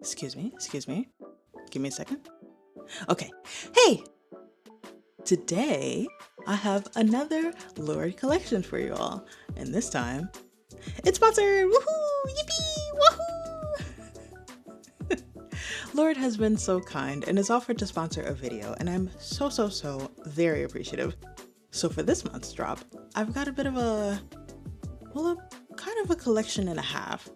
Excuse me. Give me a second. Okay. Hey! Today, I have another Lurid collection for you all. And this time, it's sponsored! Woohoo! Yippee! Woohoo! Lurid has been so kind and has offered to sponsor a video, and I'm so very appreciative. So for this month's drop, I've got a bit of a kind of a collection and a half.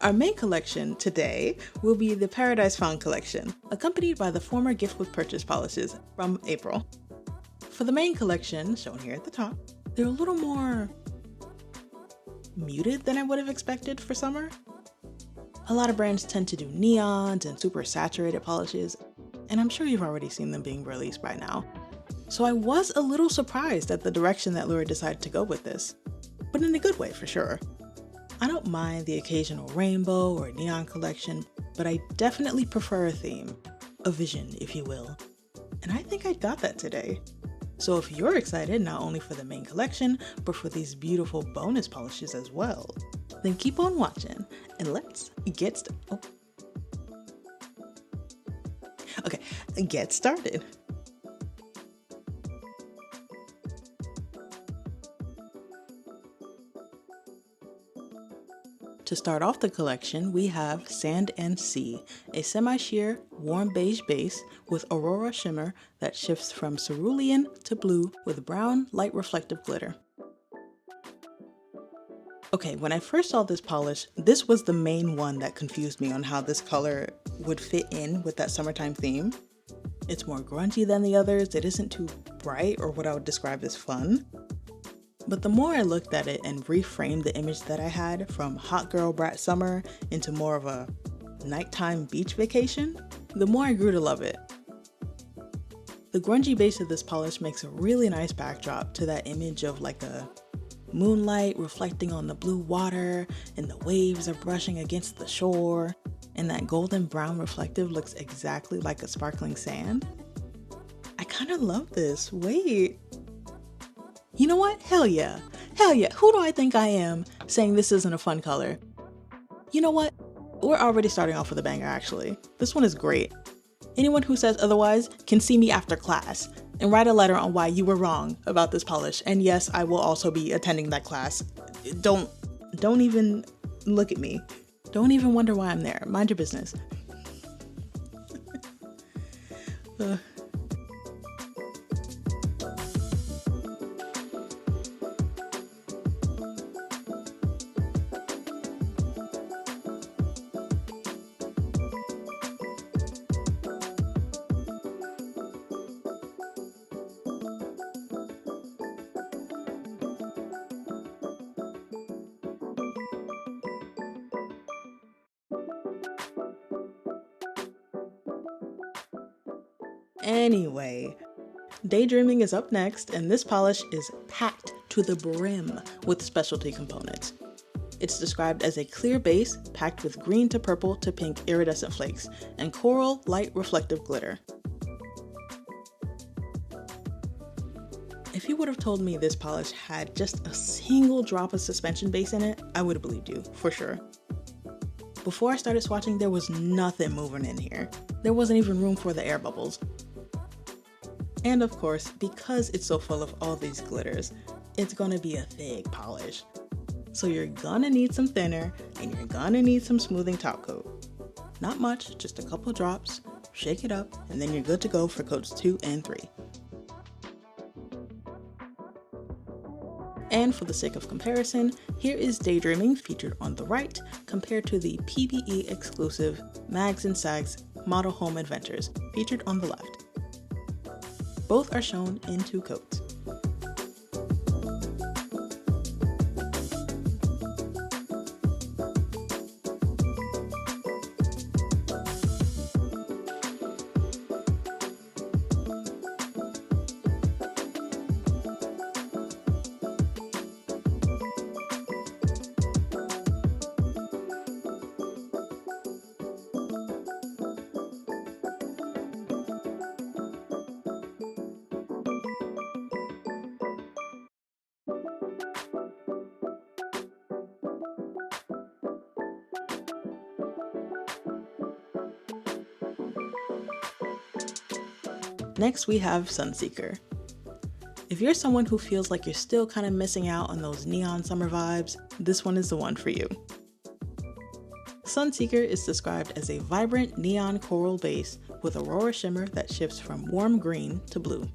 Our main collection today will be the Paradise Found collection, accompanied by the former gift with purchase polishes from April. For the main collection, shown here at the top, they're a little more muted than I would have expected for summer. A lot of brands tend to do neons and super saturated polishes, and I'm sure you've already seen them being released by now. So I was a little surprised at the direction that Lurid decided to go with this, but in a good way for sure. I don't mind the occasional rainbow or neon collection, but I definitely prefer a theme, a vision if you will, and I think I got that today. So if you're excited not only for the main collection, but for these beautiful bonus polishes as well, then keep on watching and let's get started. To start off the collection, we have Sand and Sea, a semi-sheer, warm beige base with aurora shimmer that shifts from cerulean to blue with brown, light reflective glitter. Okay, when I first saw this polish, this was the main one that confused me on how this color would fit in with that summertime theme. It's more grungy than the others, it isn't too bright or what I would describe as fun. But the more I looked at it and reframed the image that I had from hot girl brat summer into more of a nighttime beach vacation, the more I grew to love it. The grungy base of this polish makes a really nice backdrop to that image of like a moonlight reflecting on the blue water and the waves are brushing against the shore, and that golden brown reflective looks exactly like a sparkling sand. I kind of love this. Wait. You know what? Hell yeah. Who do I think I am saying this isn't a fun color? You know what? We're already starting off with a banger actually. This one is great. Anyone who says otherwise can see me after class and write a letter on why you were wrong about this polish. And yes, I will also be attending that class. Don't even look at me. Don't even wonder why I'm there. Mind your business. Anyway, Daydreaming is up next, and this polish is packed to the brim with specialty components. It's described as a clear base packed with green to purple to pink iridescent flakes and coral light reflective glitter. If you would have told me this polish had just a single drop of suspension base in it, I would have believed you, for sure. Before I started swatching, there was nothing moving in here. There wasn't even room for the air bubbles. And of course, because it's so full of all these glitters, it's gonna be a thick polish. So you're gonna need some thinner and you're gonna need some smoothing top coat. Not much, just a couple drops, shake it up, and then you're good to go for coats 2 and 3. And for the sake of comparison, here is Daydreaming featured on the right compared to the PBE exclusive Mags and Sags Model Home Adventures featured on the left. Both are shown in 2 coats. Next we have Sunseeker. If you're someone who feels like you're still kind of missing out on those neon summer vibes, this one is the one for you. Sunseeker is described as a vibrant neon coral base with aurora shimmer that shifts from warm green to blue.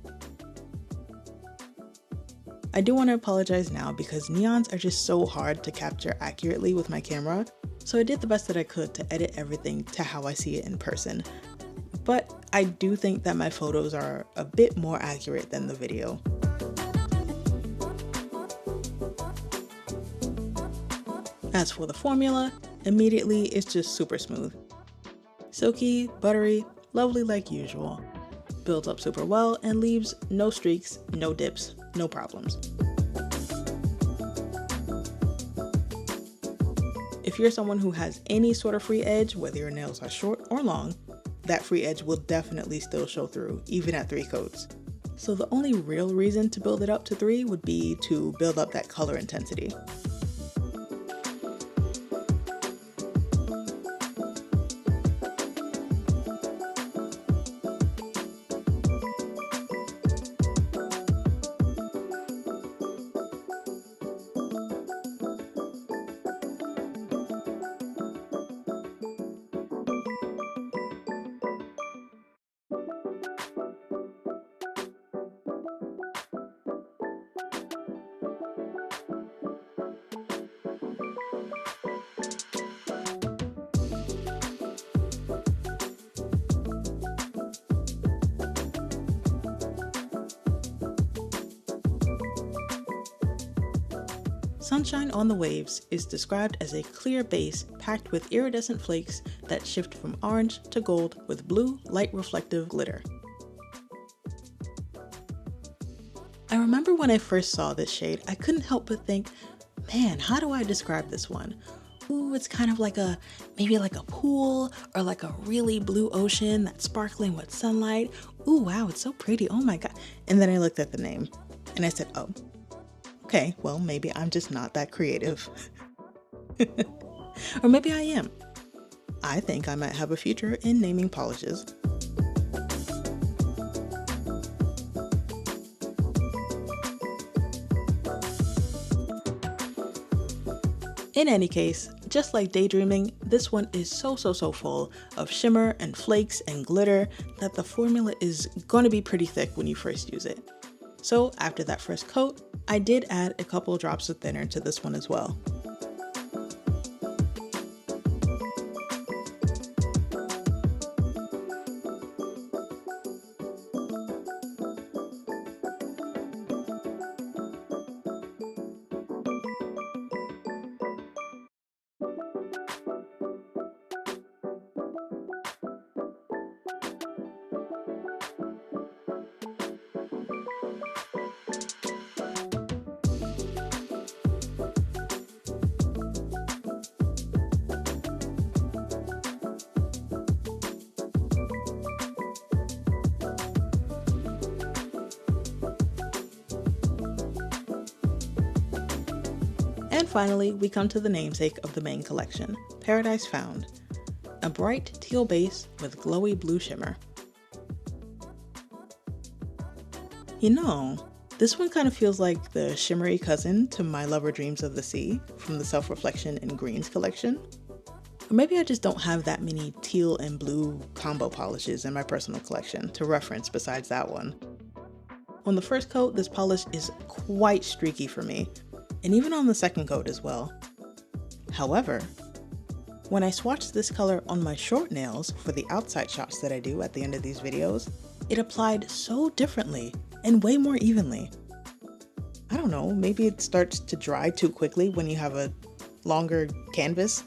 I do want to apologize now because neons are just so hard to capture accurately with my camera, so I did the best that I could to edit everything to how I see it in person. But I do think that my photos are a bit more accurate than the video. As for the formula, immediately it's just super smooth. Silky, buttery, lovely like usual. Builds up super well and leaves no streaks, no dips, no problems. If you're someone who has any sort of free edge, whether your nails are short or long, that free edge will definitely still show through, even at 3 coats. So the only real reason to build it up to 3 would be to build up that color intensity. Sunshine on the Waves is described as a clear base packed with iridescent flakes that shift from orange to gold with blue, light reflective glitter. I remember when I first saw this shade, I couldn't help but think, man, how do I describe this one? Ooh, it's kind of like maybe like a pool or like a really blue ocean that's sparkling with sunlight. Ooh, wow, it's so pretty, oh my God. And then I looked at the name and I said, oh. Okay, well, maybe I'm just not that creative. Or maybe I am. I think I might have a future in naming polishes. In any case, just like Daydreaming, this one is so full of shimmer and flakes and glitter that the formula is going to be pretty thick when you first use it. So after that first coat, I did add a couple drops of thinner to this one as well. And finally, we come to the namesake of the main collection, Paradise Found, a bright teal base with glowy blue shimmer. You know, this one kind of feels like the shimmery cousin to My Lover Dreams of the Sea from the Self-Reflection and Greens collection. Or maybe I just don't have that many teal and blue combo polishes in my personal collection to reference besides that one. On the first coat, this polish is quite streaky for me, and even on the second coat as well. However, when I swatched this color on my short nails for the outside shots that I do at the end of these videos, it applied so differently and way more evenly. I don't know, maybe it starts to dry too quickly when you have a longer canvas?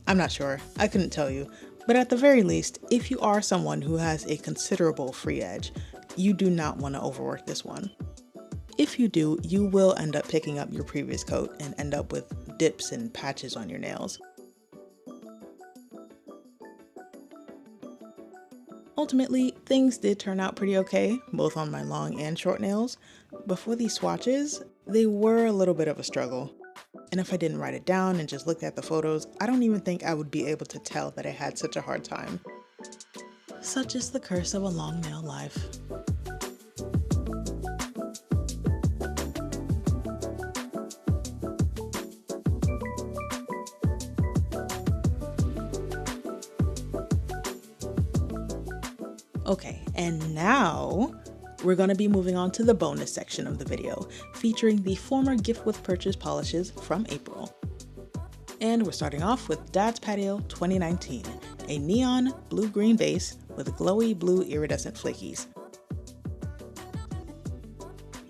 I'm not sure, I couldn't tell you. But at the very least, if you are someone who has a considerable free edge, you do not want to overwork this one. If you do, you will end up picking up your previous coat and end up with dips and patches on your nails. Ultimately, things did turn out pretty okay, both on my long and short nails, but for these swatches, they were a little bit of a struggle. And if I didn't write it down and just looked at the photos, I don't even think I would be able to tell that I had such a hard time. Such is the curse of a long nail life. Okay, and now we're going to be moving on to the bonus section of the video, featuring the former gift with purchase polishes from April. And we're starting off with Dad's Patio 2019, a neon blue-green base with glowy blue iridescent flakies.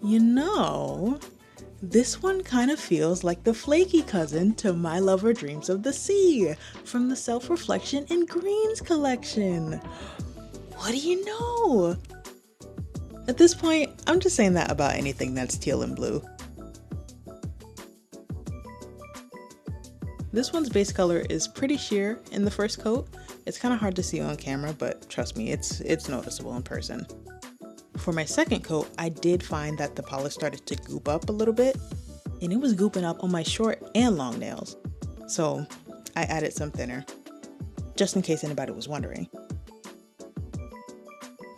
You know, this one kind of feels like the flaky cousin to My Lover Dreams of the Sea from the Self-Reflection in Greens collection. What do you know? At this point, I'm just saying that about anything that's teal and blue. This one's base color is pretty sheer in the first coat. It's kind of hard to see on camera, but trust me, it's noticeable in person. For my second coat, I did find that the polish started to goop up a little bit, and it was gooping up on my short and long nails. So I added some thinner, just in case anybody was wondering.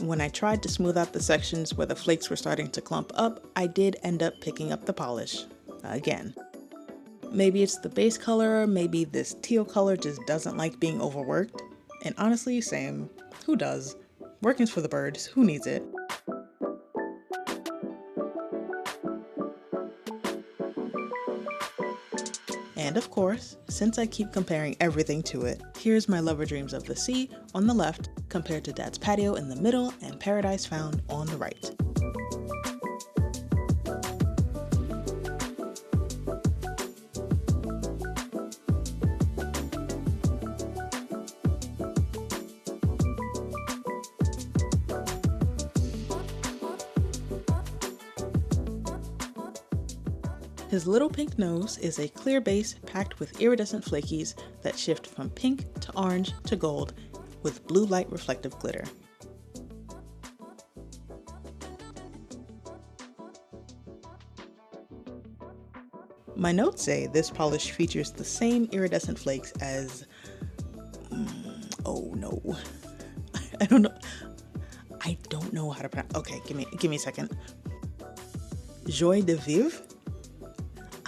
When I tried to smooth out the sections where the flakes were starting to clump up, I did end up picking up the polish again. Maybe it's the base color, maybe this teal color just doesn't like being overworked. And honestly, same. Who does? Working's for the birds. Who needs it? And of course, since I keep comparing everything to it, here's My Lover Dreams of the Sea on the left compared to Dad's Patio in the middle and Paradise Found on the right. His little pink nose is a clear base packed with iridescent flakies that shift from pink to orange to gold with blue light reflective glitter. My notes say this polish features the same iridescent flakes as, oh no, I don't know how to pronounce. Okay, give me a second. Joie de vivre?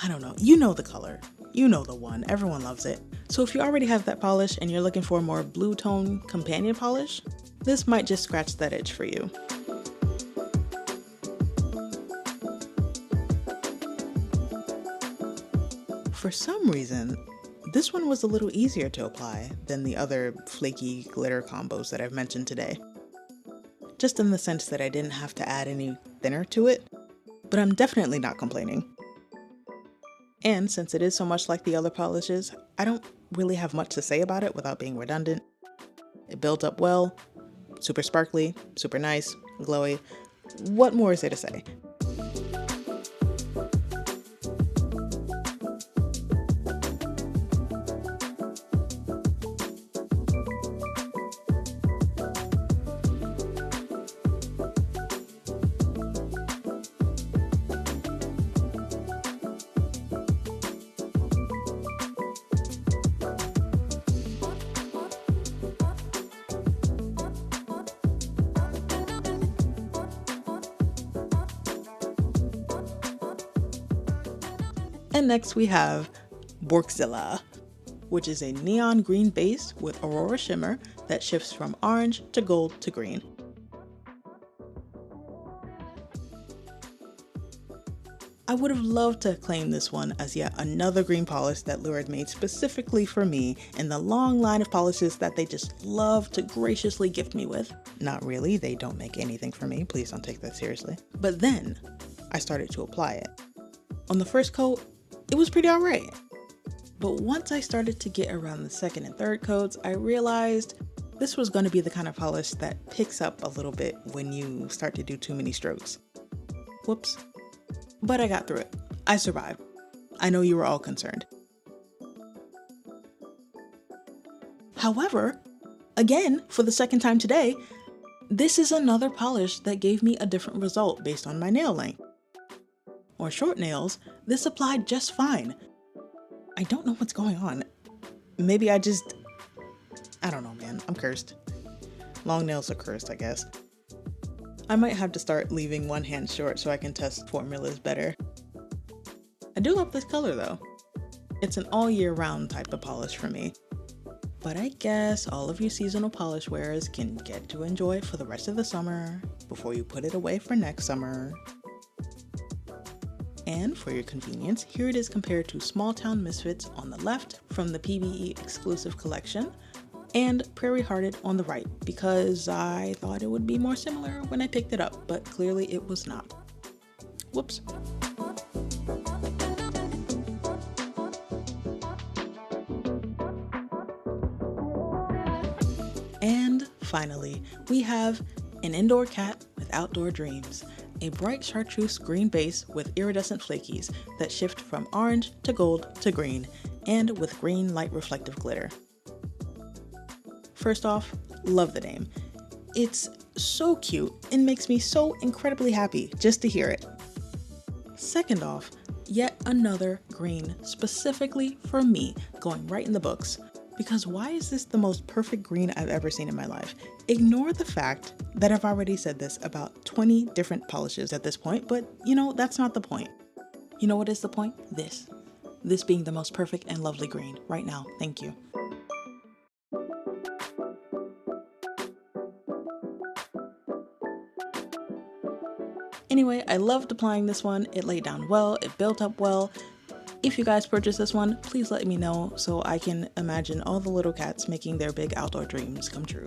I don't know. You know the color. You know the one. Everyone loves it. So if you already have that polish and you're looking for a more blue tone companion polish, this might just scratch that itch for you. For some reason, this one was a little easier to apply than the other flaky glitter combos that I've mentioned today. Just in the sense that I didn't have to add any thinner to it, but I'm definitely not complaining. And since it is so much like the other polishes, I don't really have much to say about it without being redundant. It built up well, super sparkly, super nice, glowy. What more is there to say? And next we have Borkzilla, which is a neon green base with Aurora shimmer that shifts from orange to gold to green. I would have loved to claim this one as yet another green polish that Lurid made specifically for me in the long line of polishes that they just love to graciously gift me with. Not really, they don't make anything for me, please don't take that seriously. But then I started to apply it. On the first coat, it was pretty alright. But once I started to get around the second and third coats, I realized this was going to be the kind of polish that picks up a little bit when you start to do too many strokes. Whoops. But I got through it. I survived. I know you were all concerned. However, again, for the second time today, this is another polish that gave me a different result based on my nail length. On short nails, this applied just fine. I don't know what's going on. Maybe I don't know, man. I'm cursed. Long nails are cursed, I guess. I might have to start leaving one hand short so I can test formulas better. I do love this color though. It's an all year round type of polish for me. But I guess all of you seasonal polish wearers can get to enjoy it for the rest of the summer before you put it away for next summer. And for your convenience, here it is compared to Small Town Misfits on the left from the PBE exclusive collection, and Prairie Hearted on the right, because I thought it would be more similar when I picked it up, but clearly it was not. Whoops. And finally, we have an indoor cat with outdoor dreams. A bright chartreuse green base with iridescent flakies that shift from orange to gold to green, and with green light reflective glitter. First off, love the name. It's so cute and makes me so incredibly happy just to hear it. Second off, yet another green specifically for me, going right in the books. Because why is this the most perfect green I've ever seen in my life? Ignore the fact that I've already said this about 20 different polishes at this point, but you know, that's not the point. You know what is the point? This being the most perfect and lovely green right now. Thank you. Anyway, I loved applying this one. It laid down well, it built up well. If you guys purchase this one, please let me know so I can imagine all the little cats making their big outdoor dreams come true.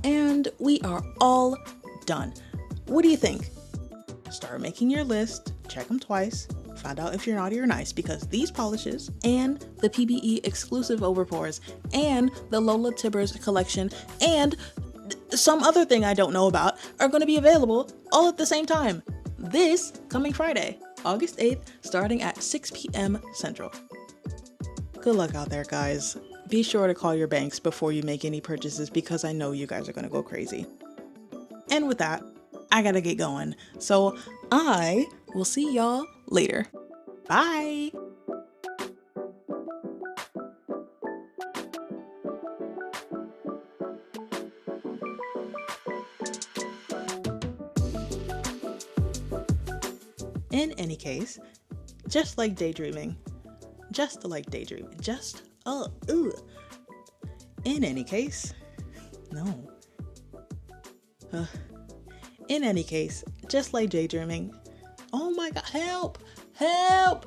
And we are all done. What do you think? Start making your list, check them twice, find out if you're naughty or nice, because these polishes and the PBE exclusive overpours and the Lola Tibbers collection and some other thing I don't know about are going to be available all at the same time. This coming Friday, August 8th, starting at 6 p.m. Central. Good luck out there, guys. Be sure to call your banks before you make any purchases because I know you guys are going to go crazy. And with that, I gotta get going. So I will see y'all later. Bye! In any case, just like daydreaming, in any case, no. In any case, just like daydreaming. Oh my god, help! Help!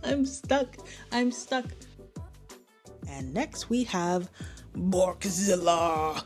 I'm stuck. And next we have Borkzilla.